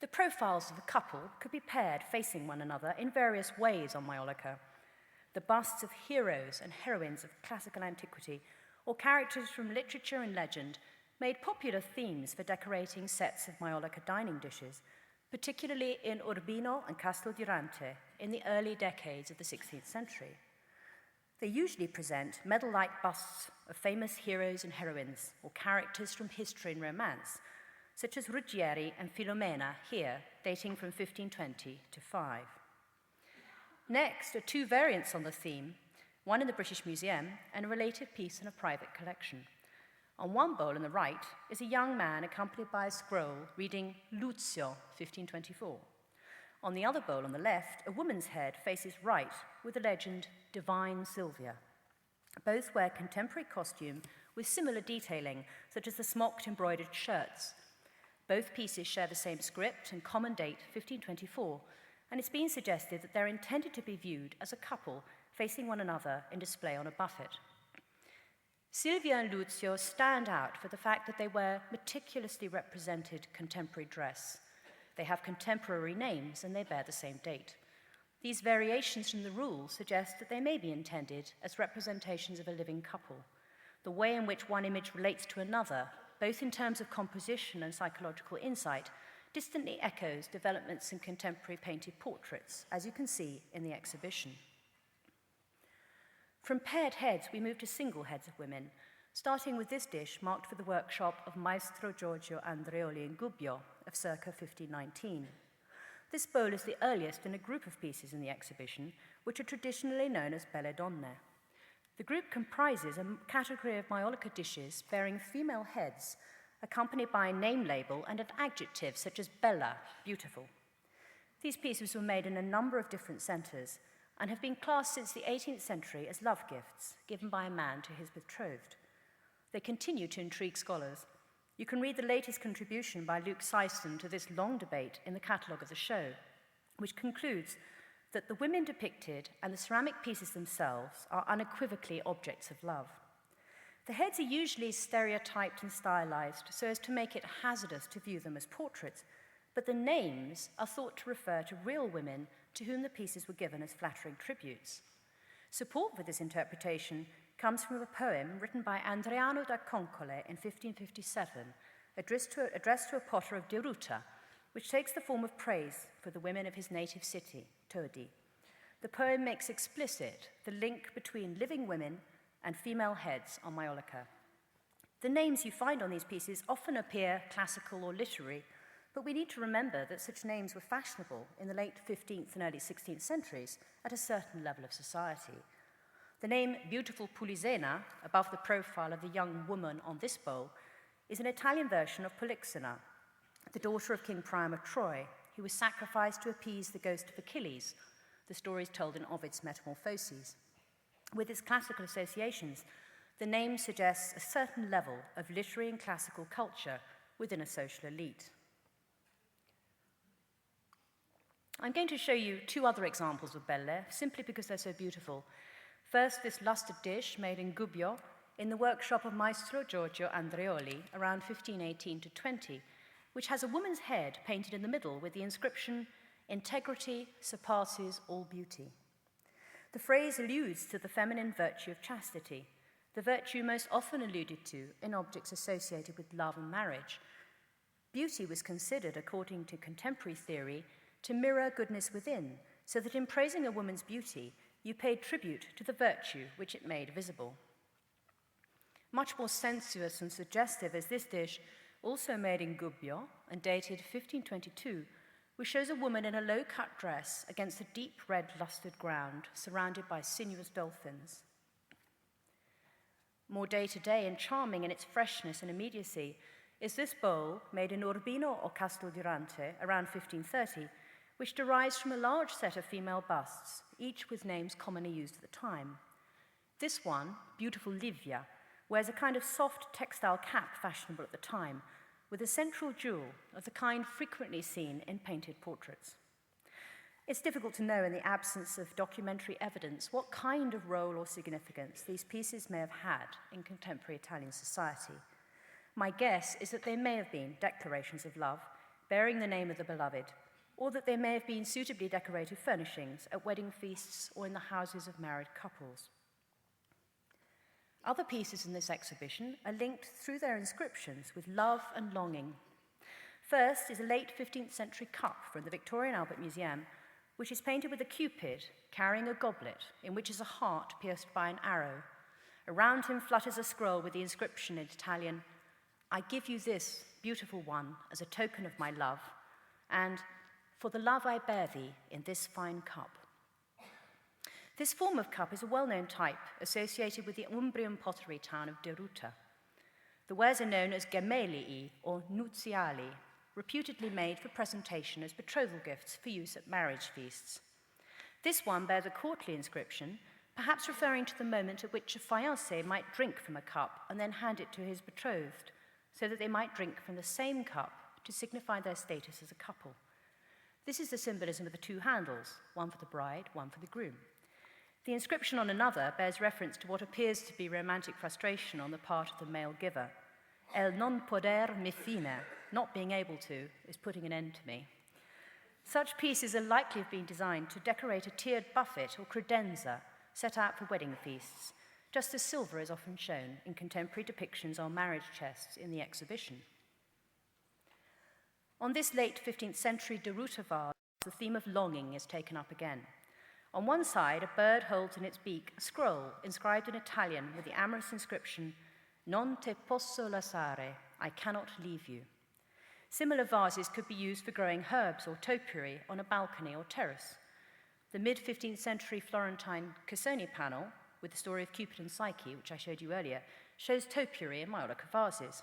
The profiles of the couple could be paired facing one another in various ways on maiolica. The busts of heroes and heroines of classical antiquity or characters from literature and legend made popular themes for decorating sets of maiolica dining dishes, particularly in Urbino and Casteldurante in the early decades of the 16th century. They usually present medal-like busts of famous heroes and heroines or characters from history and romance, such as Ruggieri and Filomena here, dating from 1520 to 5. Next are two variants on the theme, one in the British Museum and a related piece in a private collection. On one bowl on the right is a young man accompanied by a scroll reading Luzio, 1524. On the other bowl on the left, a woman's head faces right with the legend Divine Sylvia. Both wear contemporary costume with similar detailing, such as the smocked embroidered shirts. Both pieces share the same script and common date, 1524, and it's been suggested that they're intended to be viewed as a couple facing one another in display on a buffet. Silvia and Luzio stand out for the fact that they wear meticulously represented contemporary dress. They have contemporary names and they bear the same date. These variations from the rule suggest that they may be intended as representations of a living couple. The way in which one image relates to another, both in terms of composition and psychological insight, distantly echoes developments in contemporary painted portraits, as you can see in the exhibition. From paired heads, we move to single heads of women, starting with this dish marked for the workshop of Maestro Giorgio Andreoli in Gubbio of circa 1519. This bowl is the earliest in a group of pieces in the exhibition, which are traditionally known as belle donne. The group comprises a category of maiolica dishes bearing female heads, accompanied by a name label and an adjective such as bella, beautiful. These pieces were made in a number of different centres and have been classed since the 18th century as love gifts given by a man to his betrothed. They continue to intrigue scholars. You can read the latest contribution by Luke Seiston to this long debate in the catalogue of the show, which concludes that the women depicted and the ceramic pieces themselves are unequivocally objects of love. The heads are usually stereotyped and stylized so as to make it hazardous to view them as portraits, but the names are thought to refer to real women to whom the pieces were given as flattering tributes. Support for this interpretation comes from a poem written by Andreano da Concole in 1557, addressed to a potter of Deruta, which takes the form of praise for the women of his native city, Todi. The poem makes explicit the link between living women and female heads on maiolica. The names you find on these pieces often appear classical or literary, but we need to remember that such names were fashionable in the late 15th and early 16th centuries at a certain level of society. The name Beautiful Polissena, above the profile of the young woman on this bowl, is an Italian version of Polyxena, the daughter of King Priam of Troy, who was sacrificed to appease the ghost of Achilles. The story is told in Ovid's Metamorphoses. With its classical associations, the name suggests a certain level of literary and classical culture within a social elite. I'm going to show you two other examples of belle, simply because they're so beautiful. First, this lusted dish made in Gubbio in the workshop of Maestro Giorgio Andreoli around 1518 to 20, which has a woman's head painted in the middle with the inscription, "Integrity surpasses all beauty." The phrase alludes to the feminine virtue of chastity, the virtue most often alluded to in objects associated with love and marriage. Beauty was considered, according to contemporary theory, to mirror goodness within, so that in praising a woman's beauty, you paid tribute to the virtue which it made visible. Much more sensuous and suggestive is this dish, also made in Gubbio and dated 1522, which shows a woman in a low-cut dress against a deep red lustered ground surrounded by sinuous dolphins. More day-to-day and charming in its freshness and immediacy is this bowl made in Urbino or Casteldurante around 1530, which derives from a large set of female busts, each with names commonly used at the time. This one, Beautiful Livia, wears a kind of soft textile cap fashionable at the time, with a central jewel of the kind frequently seen in painted portraits. It's difficult to know in the absence of documentary evidence what kind of role or significance these pieces may have had in contemporary Italian society. My guess is that they may have been declarations of love, bearing the name of the beloved, or that they may have been suitably decorated furnishings at wedding feasts or in the houses of married couples. Other pieces in this exhibition are linked through their inscriptions with love and longing. First is a late 15th century cup from the Victorian Albert Museum, which is painted with a cupid carrying a goblet in which is a heart pierced by an arrow. Around him flutters a scroll with the inscription in Italian, "I give you this, beautiful one, as a token of my love, and for the love I bear thee in this fine cup." This form of cup is a well-known type associated with the Umbrian pottery town of Deruta. The wares are known as gemelii or nuziali, reputedly made for presentation as betrothal gifts for use at marriage feasts. This one bears a courtly inscription, perhaps referring to the moment at which a fiancé might drink from a cup and then hand it to his betrothed, so that they might drink from the same cup to signify their status as a couple. This is the symbolism of the two handles, one for the bride, one for the groom. The inscription on another bears reference to what appears to be romantic frustration on the part of the male giver. El non poder me fine, not being able to, is putting an end to me. Such pieces are likely to have been designed to decorate a tiered buffet or credenza set out for wedding feasts, just as silver is often shown in contemporary depictions on marriage chests in the exhibition. On this late 15th century Deruta vase, the theme of longing is taken up again. On one side, a bird holds in its beak a scroll inscribed in Italian with the amorous inscription, "Non te posso lasciare, I cannot leave you." Similar vases could be used for growing herbs or topiary on a balcony or terrace. The mid-15th century Florentine Cassoni panel, with the story of Cupid and Psyche, which I showed you earlier, shows topiary in maiolica vases.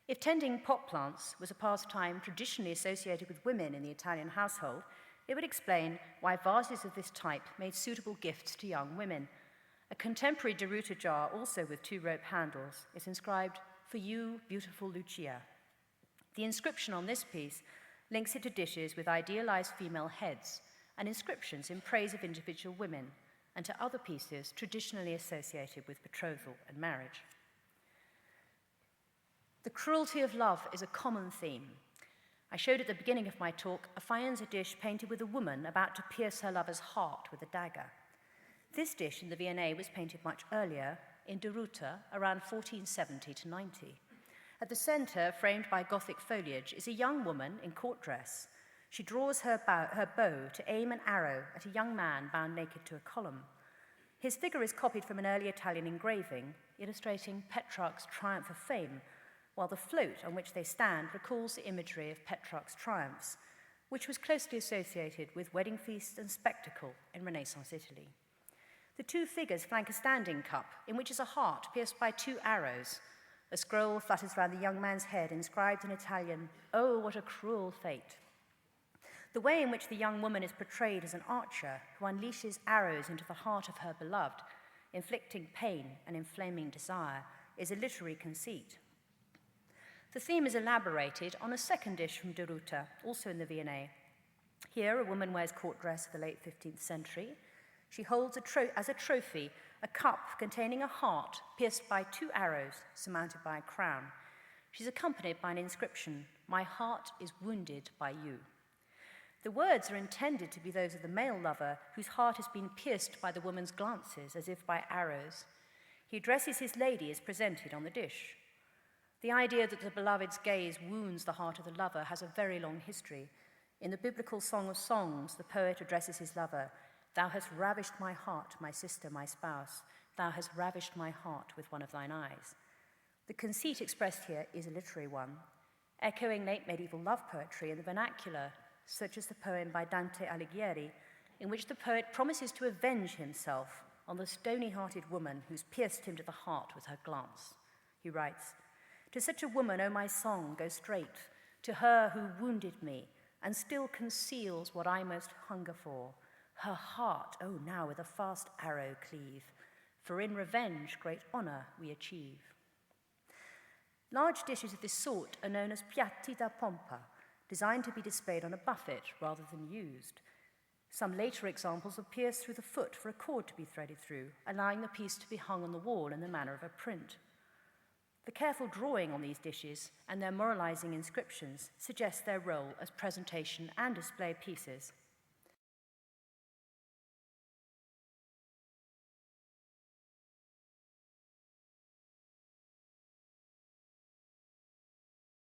If tending pot plants was a pastime traditionally associated with women in the Italian household, it would explain why vases of this type made suitable gifts to young women. A contemporary Deruta jar, also with two rope handles, is inscribed, "For you, beautiful Lucia." The inscription on this piece links it to dishes with idealized female heads and inscriptions in praise of individual women, and to other pieces traditionally associated with betrothal and marriage. The cruelty of love is a common theme. I showed at the beginning of my talk a Faenza dish painted with a woman about to pierce her lover's heart with a dagger. This dish in the V&A was painted much earlier, in Deruta, around 1470 to 90. At the center, framed by Gothic foliage, is a young woman in court dress. She draws her bow to aim an arrow at a young man bound naked to a column. His figure is copied from an early Italian engraving, illustrating Petrarch's triumph of fame, while the float on which they stand recalls the imagery of Petrarch's triumphs, which was closely associated with wedding feasts and spectacle in Renaissance Italy. The two figures flank a standing cup, in which is a heart pierced by two arrows. A scroll flutters round the young man's head, inscribed in Italian, "Oh, what a cruel fate." The way in which the young woman is portrayed as an archer who unleashes arrows into the heart of her beloved, inflicting pain and inflaming desire, is a literary conceit. The theme is elaborated on a second dish from Deruta, also in the V&A. Here, a woman wears court dress of the late 15th century. She holds as a trophy a cup containing a heart pierced by two arrows surmounted by a crown. She's accompanied by an inscription, "My heart is wounded by you." The words are intended to be those of the male lover whose heart has been pierced by the woman's glances as if by arrows. He addresses his lady as presented on the dish. The idea that the beloved's gaze wounds the heart of the lover has a very long history. In the biblical Song of Songs, the poet addresses his lover, "Thou hast ravished my heart, my sister, my spouse. Thou hast ravished my heart with one of thine eyes." The conceit expressed here is a literary one, echoing late medieval love poetry in the vernacular, such as the poem by Dante Alighieri, in which the poet promises to avenge himself on the stony-hearted woman who's pierced him to the heart with her glance. He writes, "To such a woman, O my song, go straight, to her who wounded me, and still conceals what I most hunger for. Her heart, oh, now with a fast arrow cleave, for in revenge great honor we achieve." Large dishes of this sort are known as piatti da pompa, designed to be displayed on a buffet rather than used. Some later examples are pierced through the foot for a cord to be threaded through, allowing the piece to be hung on the wall in the manner of a print. The careful drawing on these dishes and their moralizing inscriptions suggest their role as presentation and display pieces.